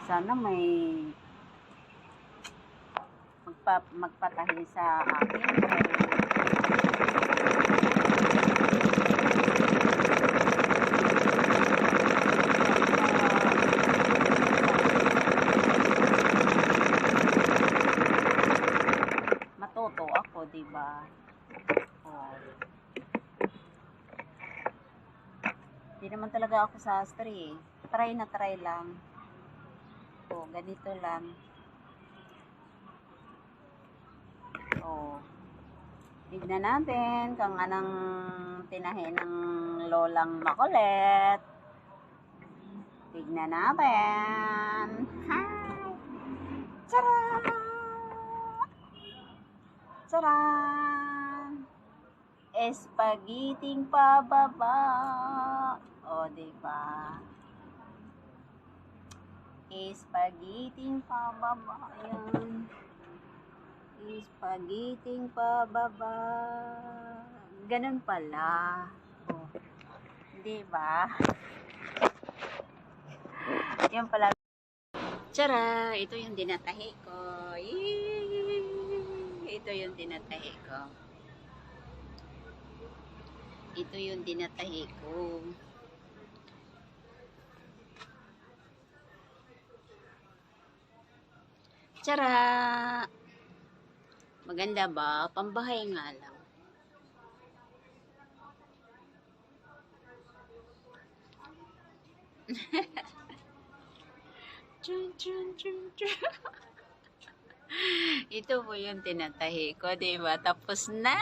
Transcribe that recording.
Sana may magpatahi sa akin. Matuto ako, diba? Oh. Hindi naman talaga ako sastre eh. Try na try lang. Oh, ganito lang. Oh. Tignan natin kung anong tinahi ng lolang makulit. Tignan natin. Hi! Tcharan! Tcharan! Espagiting pababa. O, diba? Espagiting pababa. Ayan. Espagiting pababa. Ganun pala. Oh. Diba? Yan pala. Tara! Ito yung dinatahi ko. Yee! Ito yung dinatahi ko. Ito yung dinatahi ko. Tara! Maganda ba? Pambahay nga lang. Chun, chun, chun, chun. Ito po yung tinatahi ko, diba? Tapos na!